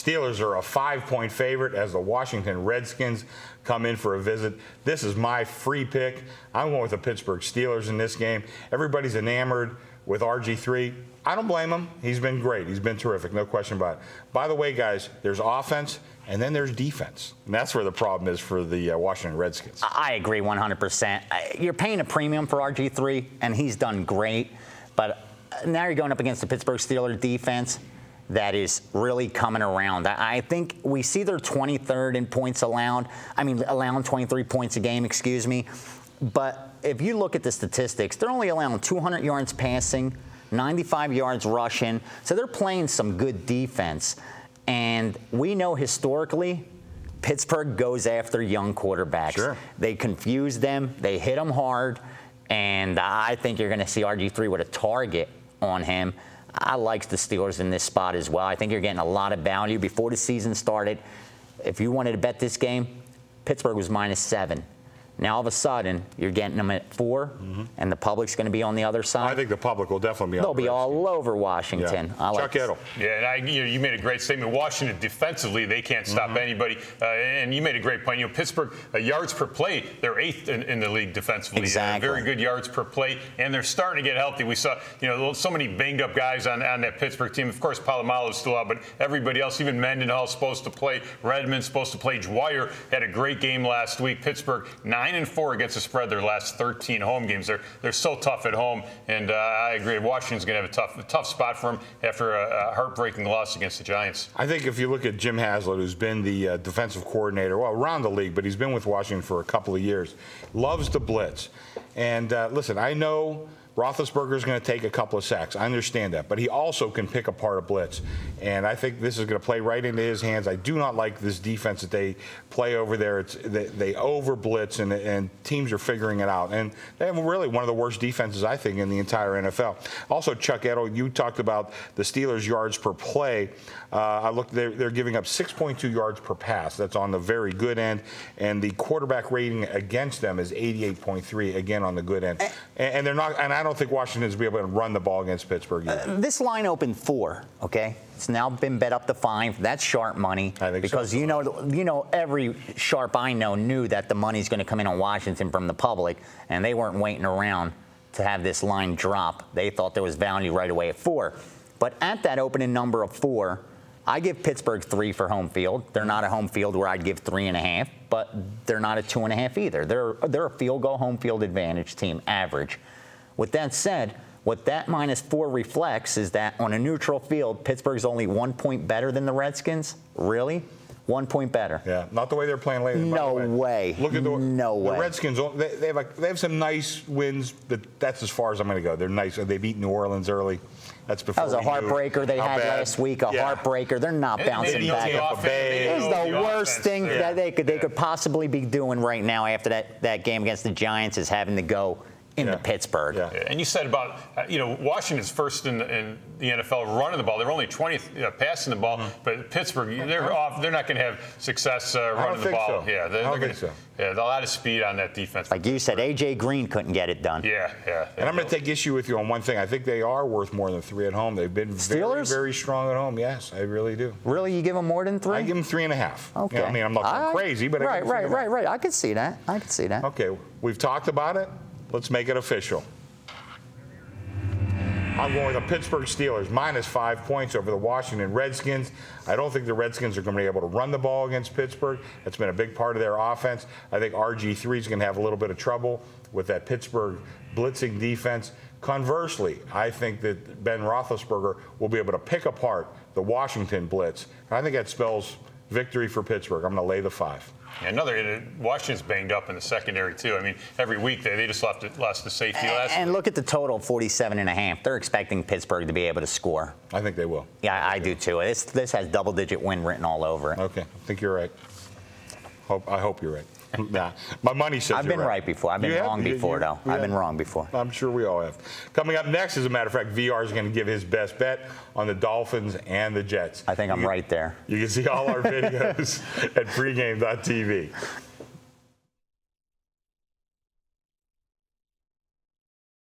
Steelers are a 5-point favorite as the Washington Redskins come in for a visit. This is my free pick. I'm going with the Pittsburgh Steelers in this game. Everybody's enamored with RG3. I don't blame him. He's been great. He's been terrific, no question about it. By the way, guys, there's offense and then there's defense. And that's where the problem is for the Washington Redskins. I agree 100%. You're paying a premium for RG3, and he's done great. But now you're going up against the Pittsburgh Steelers defense that is really coming around. I think we see they're 23rd in points allowed. Allowing 23 points a game, excuse me. But if you look at the statistics, they're only allowing 200 yards passing, 95 yards rushing. So they're playing some good defense. And we know historically, Pittsburgh goes after young quarterbacks. Sure. They confuse them. They hit them hard. And I think you're going to see RG3 with a target on him. I like the Steelers in this spot as well. I think you're getting a lot of value before the season started. If you wanted to bet this game, Pittsburgh was -7. Now, all of a sudden, you're getting them at 4, and the public's going to be on the other side. I think the public will definitely be on They'll be all over Washington. Yeah. Chuck Edel. Yeah, and you made a great statement. Washington defensively, they can't stop anybody. And you made a great point. Pittsburgh yards per play, they're 8th in the league defensively. Exactly. Very good yards per play, and they're starting to get healthy. We saw so many banged up guys on that Pittsburgh team. Of course, Palomalo's still out, but everybody else, even Mendenhall's supposed to play. Redmond's supposed to play. Dwyer had a great game last week. Pittsburgh 9-4 against the spread their last 13 home games. They're so tough at home, and I agree. Washington's going to have a tough spot for them after a heartbreaking loss against the Giants. I think if you look at Jim Haslett, who's been the defensive coordinator, around the league, but he's been with Washington for a couple of years, loves to blitz. And listen, I know Roethlisberger's going to take a couple of sacks. I understand that. But he also can pick apart a blitz. And I think this is going to play right into his hands. I do not like this defense that they play over there. They over-blitz, and teams are figuring it out. And they have really one of the worst defenses, I think, in the entire NFL. Also, Chuck Edel, you talked about the Steelers' yards per play. I looked; they're giving up 6.2 yards per pass. That's on the very good end. And the quarterback rating against them is 88.3, again, on the good end. And they're not – and I don't think Washington's be able to run the ball against Pittsburgh either. This line opened 4, okay? It's now been bet up to 5. That's sharp money. I think because so. Every sharp I know knew that the money's going to come in on Washington from the public, and they weren't waiting around to have this line drop. They thought there was value right away at 4. But at that opening number of 4, I give Pittsburgh 3 for home field. They're not a home field where I'd give 3.5, but they're not a 2.5 either. They're a field goal home field advantage team, average. With that said, what that -4 reflects is that on a neutral field, Pittsburgh's only 1 point better than the Redskins. Really? 1 point better. Yeah, not the way they're playing lately. No way. Look at the way. Redskins. They have some nice wins, but that's as far as I'm going to go. They're nice. They beat New Orleans early. That's before. That was a heartbreaker they had last week. A heartbreaker. They're not bouncing back. It's the worst thing that they could possibly be doing right now after that game against the Giants is having to go into Pittsburgh. Yeah. And you said about, Washington's first in the NFL running the ball. They're only 20th passing the ball, but Pittsburgh, they're not going to have success running the ball. So. Yeah, I don't think so. Yeah, a lot of speed on that defense. Like you said, A.J. Green couldn't get it done. Yeah. And I'm going to take issue with you on one thing. I think they are worth more than 3 at home. They've been very, very strong at home. Yes, I really do. Really? You give them more than 3? I give them 3.5. Okay. I'm not going crazy, but Right. I can see that. Okay, we've talked about it. Let's make it official. I'm going with the Pittsburgh Steelers, -5 points over the Washington Redskins. I don't think the Redskins are going to be able to run the ball against Pittsburgh. That's been a big part of their offense. I think RG3 is going to have a little bit of trouble with that Pittsburgh blitzing defense. Conversely, I think that Ben Roethlisberger will be able to pick apart the Washington blitz. I think that spells victory for Pittsburgh. I'm going to lay the 5. Yeah, Washington's banged up in the secondary, too. Every week they just lost the safety last week. And look at the total, 47.5. They're expecting Pittsburgh to be able to score. I think they will. Yeah, I do, too. This has double-digit win written all over it. Okay, I think you're right. I hope you're right. Nah, my money says I've been right before. I've been wrong before, though. I've been wrong before. I'm sure we all have. Coming up next, as a matter of fact, VR is going to give his best bet on the Dolphins and the Jets. I think I'm right there. You can see all our videos at pregame.tv.